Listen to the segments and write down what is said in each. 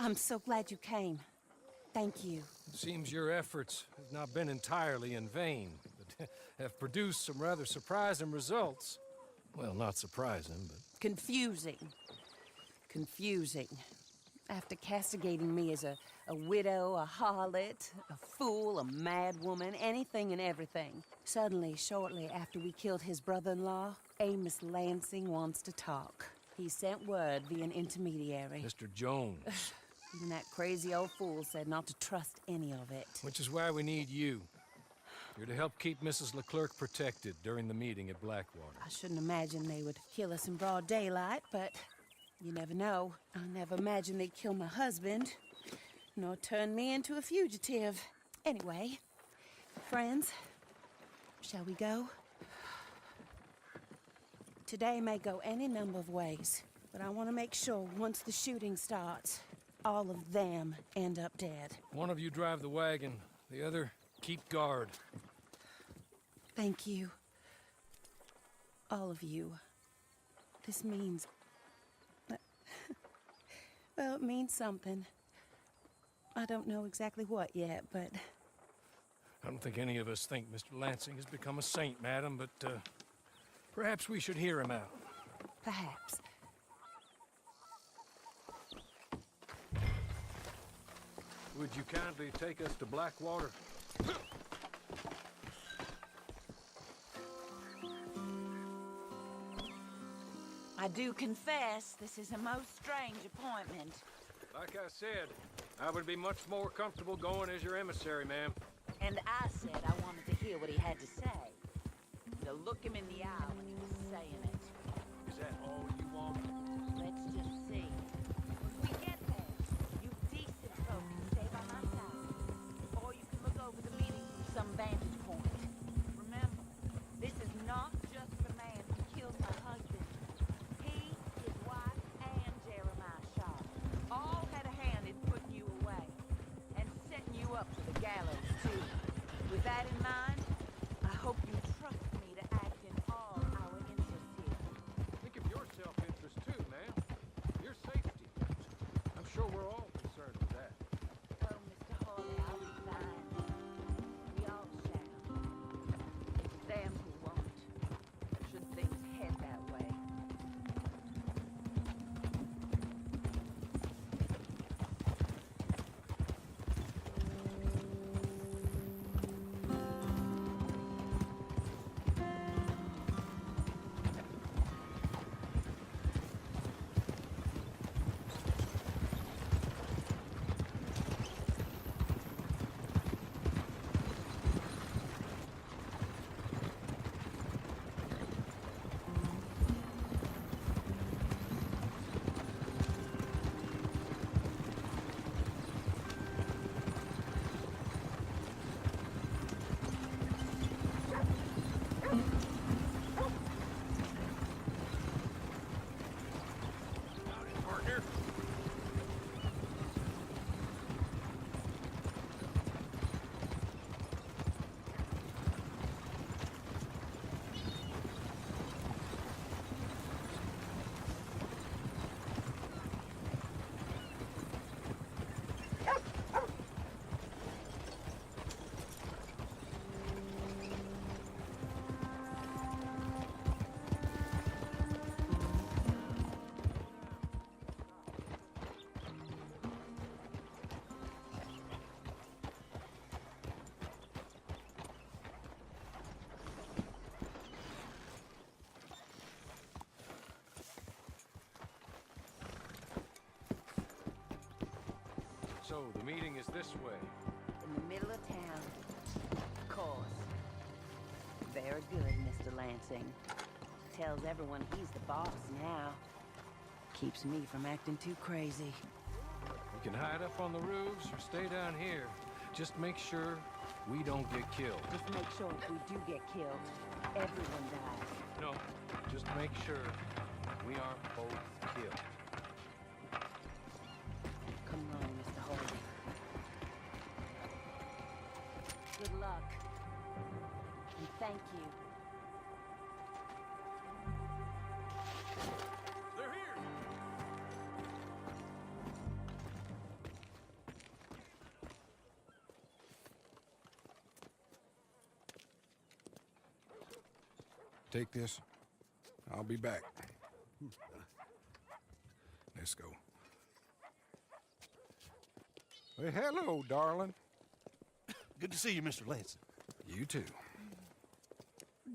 I'm so glad you came. Thank you. It seems your efforts have not been entirely in vain, but have produced some rather surprising results. Well, not surprising, but... Confusing. Confusing. After castigating me as a widow, a harlot, a fool, a mad woman, anything and everything. Suddenly, shortly after we killed his brother-in-law, Amos Lansing wants to talk. He sent word via an intermediary. Mr. Jones. Even that crazy old fool said not to trust any of it. Which is why we need you. You're to help keep Mrs. Leclerc protected during the meeting at Blackwater. I shouldn't imagine they would kill us in broad daylight, but you never know. I never imagined they'd kill my husband, nor turn me into a fugitive. Anyway, friends, shall we go? Today may go any number of ways, but I want to make sure once the shooting starts, all of them end up dead. One of you drive the wagon, the other keep guard. Thank you. All of you. This means... well, it means something. I don't know exactly what yet, but... I don't think any of us think Mr. Lansing has become a saint, madam, but perhaps we should hear him out. Perhaps. Would you kindly take us to Blackwater? I do confess, this is a most strange appointment. Like I said, I would be much more comfortable going as your emissary, ma'am. And I said I wanted to hear what he had to say. To look him in the eye when he was saying it. Is that all you want? Let's just see. When we get there, you decent folk can stay by my side. Or you can look over the meeting from some vantage point. Remember, this is not just the man who killed my husband. He, his wife, and Jeremiah Sharp all had a hand in putting you away. And setting you up for the gallows, too. With that in mind, I hope you trust me to act in all our interests here. Think of your self-interest too, ma'am. Your safety. I'm sure we're all concerned with that. Oh, Mr. Hawley, I'll be fine. We all shall. It's them who won't. Should things head that way. Partner. So, the meeting is this way. In the middle of town. Of course. Very good, Mr. Lansing. Tells everyone he's the boss now. Keeps me from acting too crazy. You can hide up on the roofs or stay down here. Just make sure we don't get killed. Just make sure if we do get killed, everyone dies. No, just make sure we aren't both killed. Come along, Mr. Holden. Good luck. And thank you. They're here! Take this. I'll be back. Let's go. Well, hello, darling. Good to see you, Mr. Lansing. You too.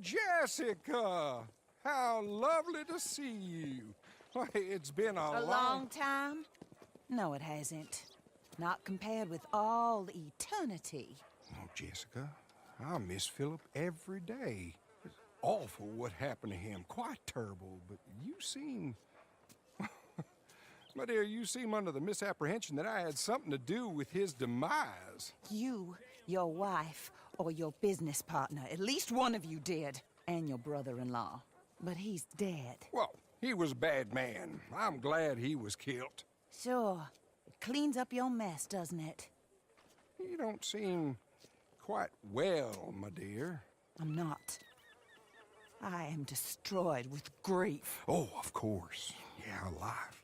Jessica! How lovely to see you. Why, it's been A long time? No, it hasn't. Not compared with all eternity. Oh, Jessica, I miss Philip every day. It's awful what happened to him. Quite terrible, but you seem... My dear, you seem under the misapprehension that I had something to do with his demise. You, your wife, or your business partner, at least one of you did. And your brother-in-law. But he's dead. Well, he was a bad man. I'm glad he was killed. Sure. It cleans up your mess, doesn't it? You don't seem quite well, my dear. I'm not. I am destroyed with grief. Oh, of course. Yeah, life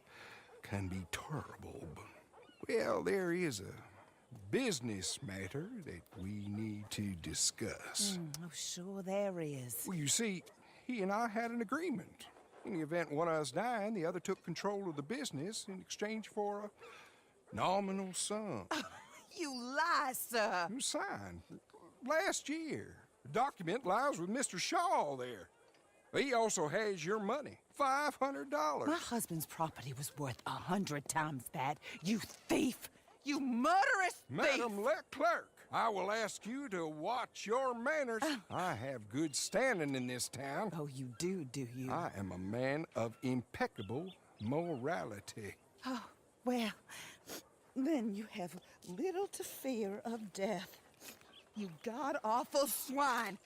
can be terrible, but... Well, there is a business matter that we need to discuss. Oh, sure there is. Well, you see, he and I had an agreement. In the event one of us died, the other took control of the business in exchange for a nominal sum. You lie, sir. You signed last year. The document lies with Mr. Shaw there. He also has your money, $500. My husband's property was worth 100 times that. You thief! You murderous thief! Madam Leclerc, I will ask you to watch your manners. I have good standing in this town. Oh, you do you? I am a man of impeccable morality. Oh, well, then you have little to fear of death. You god-awful swine!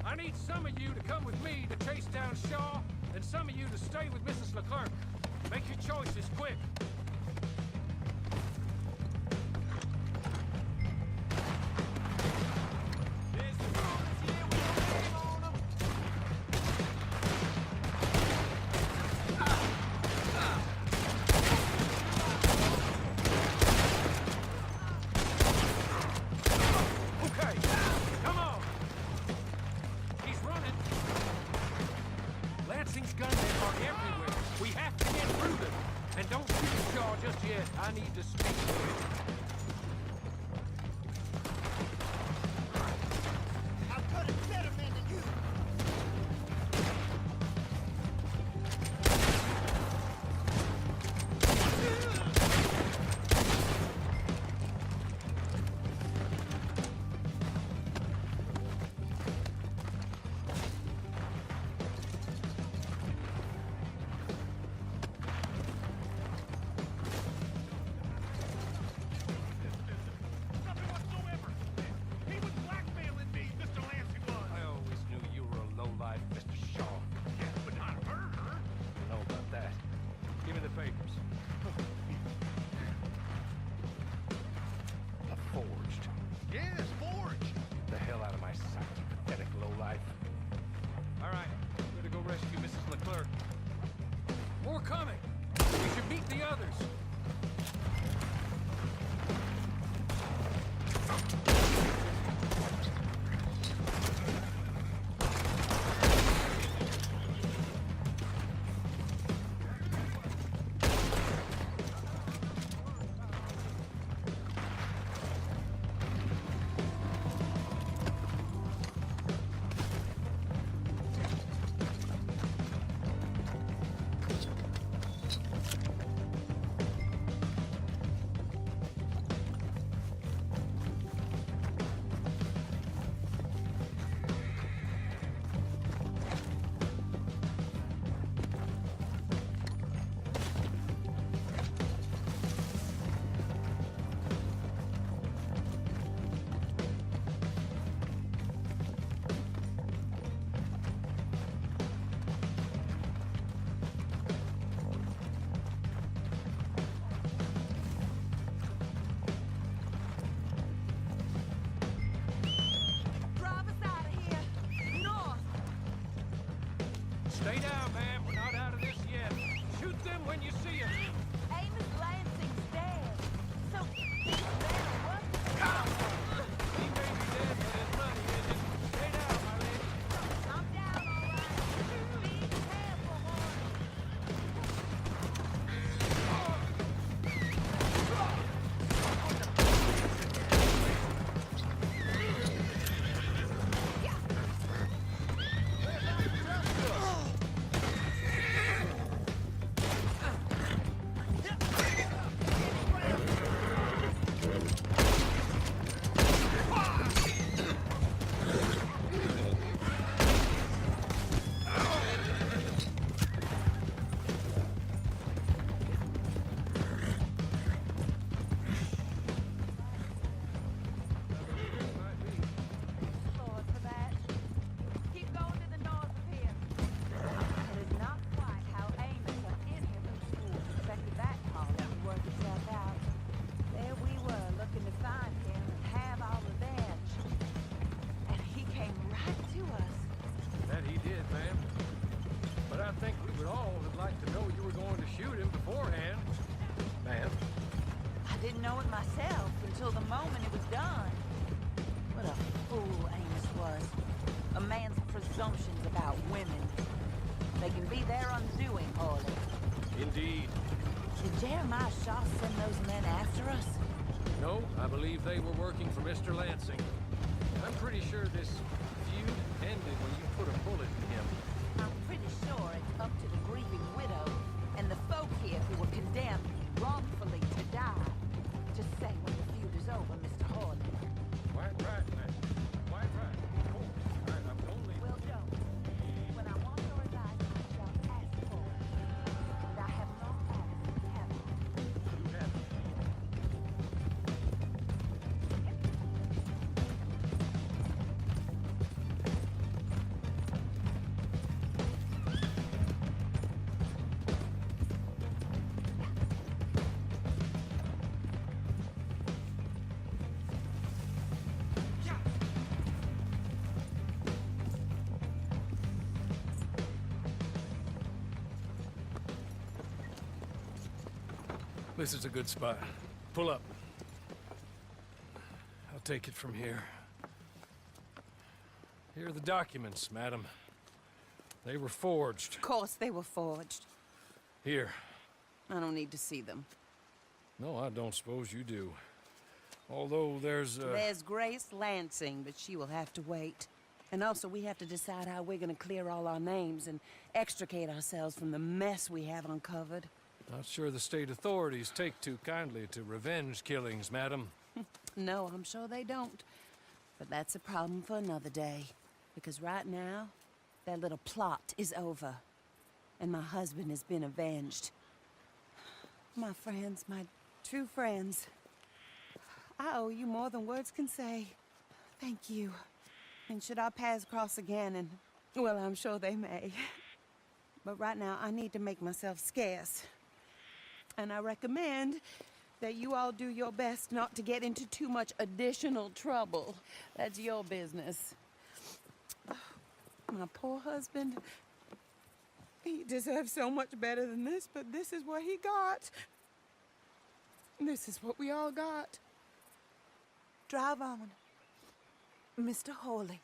I need some of you to come with me to chase down Shaw, and some of you to stay with Mrs. Leclerc. Make your choices quick. Lansing's gunmen are everywhere. We have to get through them. And don't shoot Shaw. Didn't know it myself until the moment it was done. What a fool Amos was. A man's presumptions about women. They can be their undoing, Harley. Indeed. Did Jeremiah Shaw send those men after us? No, I believe they were working for Mr. Lansing. I'm pretty sure this feud ended when you put a bullet in him. I'm pretty sure it's up to the grieving widow and the folk here who were condemned wrongfully to die to say when the feud is over, Mr. Harley. Quite right, man. Quite right. Of course. I'm only... Well, Joe, when I want your advice, I shall ask for it. And I have not asked, have I? You have it. This is a good spot. Pull up. I'll take it from here. Here are the documents, madam. They were forged. Of course they were forged. Here. I don't need to see them. No, I don't suppose you do. Although There's Grace Lansing, but she will have to wait. And also, we have to decide how we're gonna clear all our names and extricate ourselves from the mess we have uncovered. Not sure the state authorities take too kindly to revenge killings, madam. No, I'm sure they don't. But that's a problem for another day. Because right now, that little plot is over. And my husband has been avenged. My friends, my true friends. I owe you more than words can say. Thank you. And should our paths cross again, and, well, I'm sure they may. But right now, I need to make myself scarce. And I recommend that you all do your best not to get into too much additional trouble. That's your business. My poor husband, he deserves so much better than this, but this is what he got. This is what we all got. Drive on, Mr. Hawley.